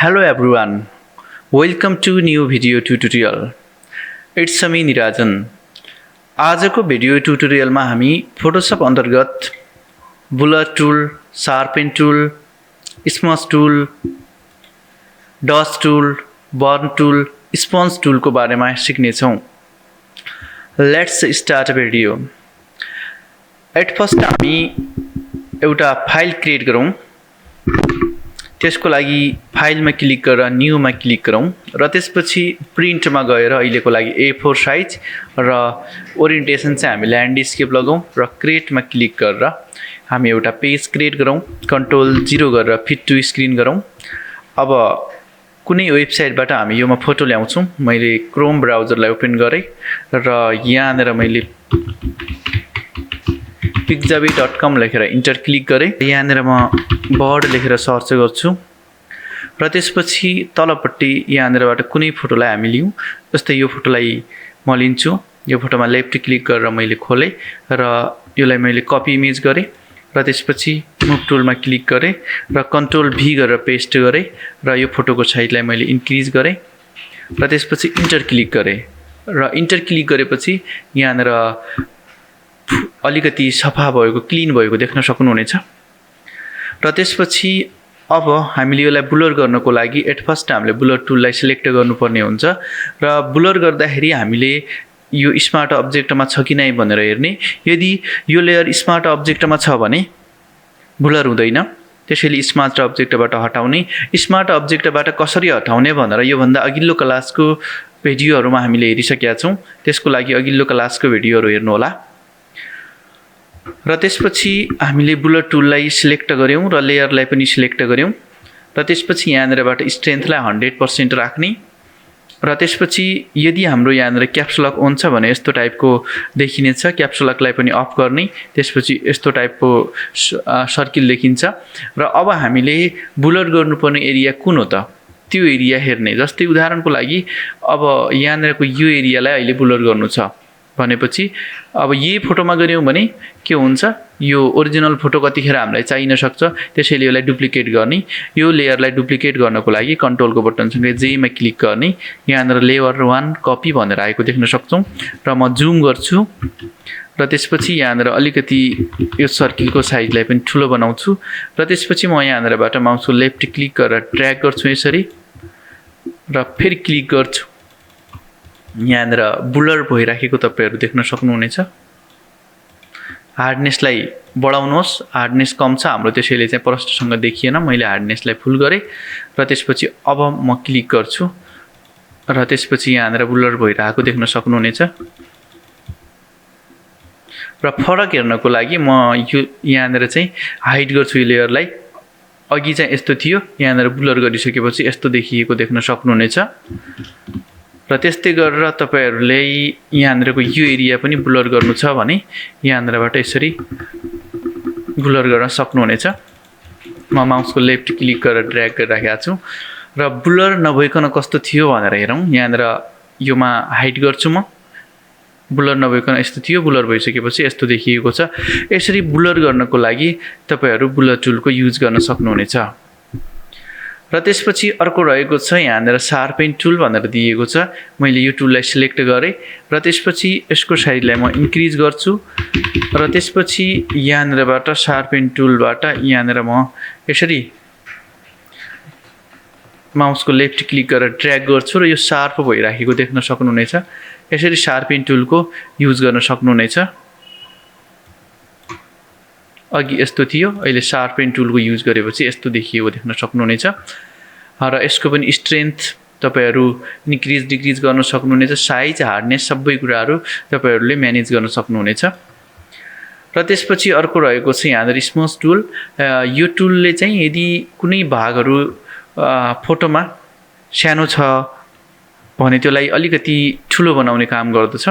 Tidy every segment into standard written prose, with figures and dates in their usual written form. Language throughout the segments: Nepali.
Hello everyone, welcome to new video tutorial. It's me Nirajan. आजको भिडियो ट्युटोरियलमा हामी फोटोशप अन्तर्गत blur tool, sharpen tool, smudge tool, dust tool, burn tool, sponge टुलको बारेमा सिक्ने छौं. Let's start video. At first हामी एउटा फाइल क्रिएट गरौँ. त्यसको लागि फाइलमा क्लिक गरेर न्यूमा क्लिक गरौँ र त्यसपछि प्रिन्टमा गएर अहिलेको लागि A4 साइज र ओरिएन्टेसन चाहिँ हामी ल्यान्डस्केप लगाउँ र क्रिएटमा क्लिक गरेर हामी एउटा पेज क्रिएट गरौँ. कन्ट्रोल 0 गरेर फिट टु स्क्रिन गरौँ. अब कुनै वेबसाइटबाट हामी योमा फोटो ल्याउँछौँ. मैले क्रोम ब्राउजरलाई ओपन गरेँ र यहाँनिर मैले pixabay.com लेखेर इन्टर क्लिक गरेँ. यहाँनिर म बर्ड लेखेर सर्च गर्छु र त्यसपछि तलपट्टि यहाँनिरबाट कुनै फोटोलाई हामी लियौँ. जस्तै यो फोटोलाई म लिन्छु. यो फोटोमा लेफ्ट क्लिक गरेर मैले खोलेँ र यसलाई मैले कपी इमेज गरेँ र त्यसपछि मुभ टुलमा क्लिक गरेँ र कन्ट्रोल V गरेर पेस्ट गरेँ र यो फोटोको साइजलाई मैले इन्क्रिज गरेँ र त्यसपछि इन्टर क्लिक गरेँ र इन्टर क्लिक गरेपछि यहाँनिर अलिकति सफा भएको, क्लिन भएको देख्न सक्नुहुनेछ. र त्यसपछि अब हामीले यसलाई बुलर गर्नको लागि एट फर्स्ट हामीले बुलर टुललाई सिलेक्ट गर्नुपर्ने हुन्छ र बुलर गर्दाखेरि हामीले यो स्मार्ट अब्जेक्टमा छ कि नै भनेर हेर्ने. यदि यो लेयर स्मार्ट अब्जेक्टमा छ भने बुलर हुँदैन. त्यसैले स्मार्ट अब्जेक्टबाट हटाउने. स्मार्ट अब्जेक्टबाट कसरी हटाउने भनेर योभन्दा अघिल्लो क्लासको भिडियोहरूमा हामीले हेरिसकेका छौँ. त्यसको लागि अघिल्लो क्लासको भिडियोहरू हेर्नु होला. र त्यसपछि हामीले बुलर टुललाई सिलेक्ट गर्यौं र लेयरलाई पनि सिलेक्ट गर्यौं र त्यसपछि यहाँनिरबाट स्ट्रेन्थलाई 100% राख्ने र त्यसपछि यदि हाम्रो यहाँनिर क्याप्स लक अन छ भने यस्तो टाइपको देखिनेछ. क्याप्स लकलाई पनि अफ गर्ने. त्यसपछि यस्तो टाइपको सर्कल देखिन्छ र अब हामीले बुलर गर्नुपर्ने एरिया कुन हो त त्यो एरिया हेर्ने. जस्तै उदाहरणको लागि अब यहाँनिरको यो एरियालाई अहिले बुलर गर्नु छ भनेपछि अब यही फोटोमा गर्यौं भने के हुन्छ, यो ओरिजिनल फोटो कतिखेर हामीलाई चाहिन सक्छ. त्यसैले यसलाई डुप्लिकेट गर्ने. यो लेयरलाई डुप्लिकेट गर्नको लागि कन्ट्रोलको बटनसँगै J मा क्लिक गर्ने. यहाँनिर लेयर 1 कपी भनेर आएको देख्न सक्छौं र म जुम गर्छु र त्यसपछि यहाँनिर अलिकति यो सर्कलको साइजलाई पनि ठुलो बनाउँछु र त्यसपछि म यहाँनिरबाट माउसको लेफ्ट क्लिक गरेर ड्र्याग गर्छु यसरी र फेरि क्लिक गर्छु. यहाँनिर बुलर भइराखेको तपाईहरु देख्न सक्नुहुनेछ. हार्डनेसलाई बढाउनुहोस्. हार्डनेस कम छ हाम्रो, त्यसैले चाहिँ प्रष्टसँग देखिएन. मैले हार्डनेसलाई फुल गरेँ र त्यसपछि अब म क्लिक गर्छु र त्यसपछि यहाँनिर बुलर भइरहेको देख्न सक्नुहुनेछ. र फरक हेर्नको लागि म यो यहाँनिर चाहिँ हाइड गर्छु यो लेयरलाई. अघि चाहिँ यस्तो थियो, यहाँनिर बुलर गरिसकेपछि यस्तो देखिएको देख्न सक्नुहुनेछ. र त्यस्तै गरेर तपाईहरुले यहाँनिरको यो एरिया पनि बुलर गर्नु छ भने यहाँनिरबाट यसरी बुलर गर्न सक्नुहुनेछ. म माउसको लेफ्ट क्लिक गरेर ड्र्याग गरिराखेको छु र बुलर नभइकन कस्तो थियो भनेर हेरौँ. यहाँनिर योमा हाइड गर्छु. म बुलर नभइकन यस्तो थियो, बुलर भइसकेपछि यस्तो देखिएको छ. यसरी बुलर गर्नको लागि तपाईहरु बुलर टुलको युज गर्न सक्नुहुनेछ. र त्यसपछि अर्को रहेको छ यहाँनिर शार्पेन टुल भनेर दिएको छ. मैले यो टुललाई सिलेक्ट गरेँ र त्यसपछि यसको साइजलाई म इन्क्रिज गर्छु र त्यसपछि यहाँनिरबाट शार्पेन टुलबाट यहाँनिर म यसरी माउसको लेफ्ट क्लिक गरेर ड्र्याग गर्छु र यो शार्प भइराखेको देख्न सक्नुहुनेछ. यसरी शार्पेन टुलको युज गर्न सक्नुहुनेछ. अघि यस्तो थियो, अहिले शार्पेन टुलको युज गरेपछि यस्तो देखिएको देख्न सक्नुहुनेछ. र यसको पनि स्ट्रेन्थ तपाईहरु इन्क्रिज डिक्रिज गर्न सक्नुहुनेछ. साइज, हार्डनेस सबै कुराहरु तपाईहरुले म्यानेज गर्न सक्नुहुनेछ. र त्यसपछि अर्को रहेको छ यहाँनिर स्मज टुल. यो टुलले चाहिँ यदि कुनै भागहरु फोटोमा सानो छ भने त्यसलाई अलिकति ठुलो बनाउने काम गर्दछ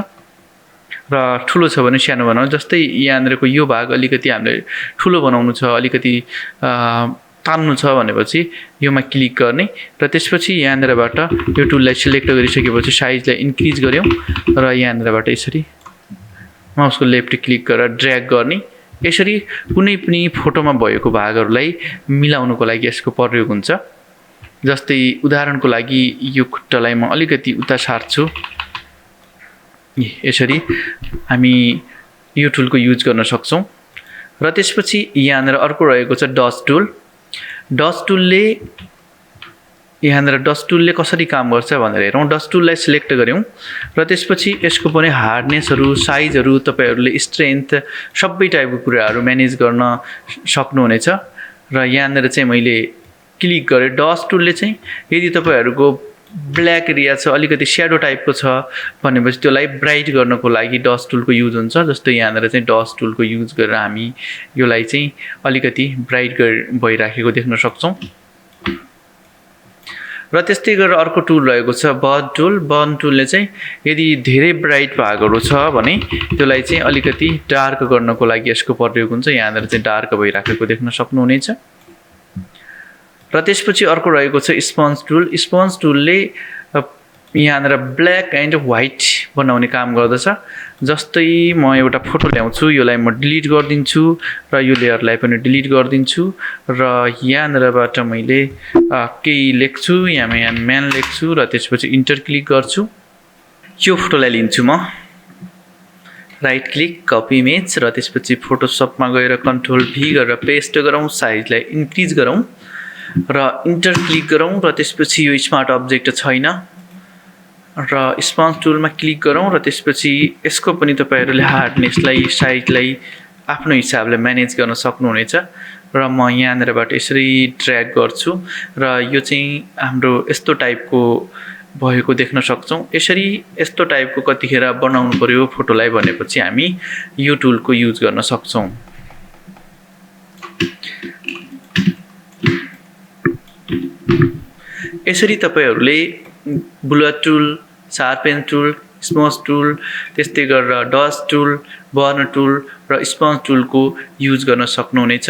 र ठुलो छ भने सानो बनाउनु. जस्तै यहाँनिरको यो भाग अलिकति हामीले ठुलो बनाउनु छ, अलिकति तान्नु छ भनेपछि योमा क्लिक गर्ने र त्यसपछि यहाँनिरबाट यो टुललाई सिलेक्ट गरिसकेपछि साइजलाई इन्क्रिज गर्यौं र यहाँनिरबाट यसरी माउसको लेफ्ट क्लिक गरेर ड्र्याग गर्ने. यसरी कुनै पनि फोटोमा भएको भागहरुलाई मिलाउनको लागि यसको प्रयोग हुन्छ. जस्तै उदाहरणको लागि यो खुट्टालाई म अलिकति उता सार्छु। यसरी हामी यो टुलको युज गर्न सक्छौं। र त्यसपछि यहाँनिर अर्को रहेको छ डस्ट टुल। डस्ट टुलले कसरी काम गर्छ भनेर हेरौँ। डस्ट टुललाई सिलेक्ट गर्यौं र त्यसपछि यसको पनि हार्डनेसहरु, साइजहरु, तपाईहरुले स्ट्रेन्थ सबै टाइपको कुराहरु म्यानेज गर्न सक्नुहुनेछ। र यहाँनिर चाहिँ मैले क्लिक गरे। डस्ट टुलले चाहिँ यदि तपाईहरुको ब्ल्याक एरिया छ, अलिकति श्याडो टाइपको छ भनेपछि त्यसलाई ब्राइट गर्नको लागि डस्ट टुलको युज हुन्छ। जस्तै यहाँनिर चाहिँ डस्ट टुलको युज गरेर हामी योलाई चाहिँ अलिकति ब्राइट भइराखेको देख्न सक्छौं। र त्यस्तै गरेर अर्को टुल रहेको छ बर्न टुल। बर्न टुलले चाहिँ यदि धेरै ब्राइट भागहरु छ भने त्यसलाई चाहिँ अलिकति डार्क गर्नको लागि यसको प्रयोग हुन्छ। यहाँनिर चाहिँ डार्क भइराखेको देख्न सक्नुहुनेछ। र त्यसपछि अर्को रहेको छ स्पन्ज टुल। स्पन्ज टुलले यहाँनिर ब्ल्याक एन्ड व्हाइट बनाउने काम गर्दछ। जस्तै म एउटा फोटो ल्याउँछु, योलाई म डिलिट गर्दिन्छु र यो लेयरलाई पनि डिलिट गर्दिन्छु र यहाँनिरबाट मैले केही लेख्छु, यहाँ म्यान लेख्छु र त्यसपछि इन्टर क्लिक गर्छु। यो फोटोलाई लिन्छु म, राइट क्लिक, कपी इमेज र त्यसपछि फोटोशपमा गएर कन्ट्रोल भी गरेर पेस्ट गरौँ, साइजलाई इन्क्रिज गरौँ र इन्टर क्लिक गरौँ र त्यसपछि यो स्मार्ट अब्जेक्ट छैन र स्पन्ज टुलमा क्लिक गरौँ र त्यसपछि यसको पनि तपाईहरुले हार्डनेसलाई, साइजलाई आफ्नो हिसाबले म्यानेज गर्न सक्नुहुनेछ। र म यहाँनिरबाट यसरी ड्र्याग गर्छु र यो चाहिँ हाम्रो यस्तो टाइपको भएको देख्न सक्छौं। यसरी यस्तो टाइपको कतिखेर बनाउनु पर्यो फोटोलाई भनेपछि हामी यो टुलको युज गर्न सक्छौं। यसरी तपाईहरुले bullet tool, sharpen tool, smudge tool, त्यस्तै गरेर डस्ट टुल, बर्न टुल र स्पन्ज टुलको युज गर्न सक्नुहुनेछ।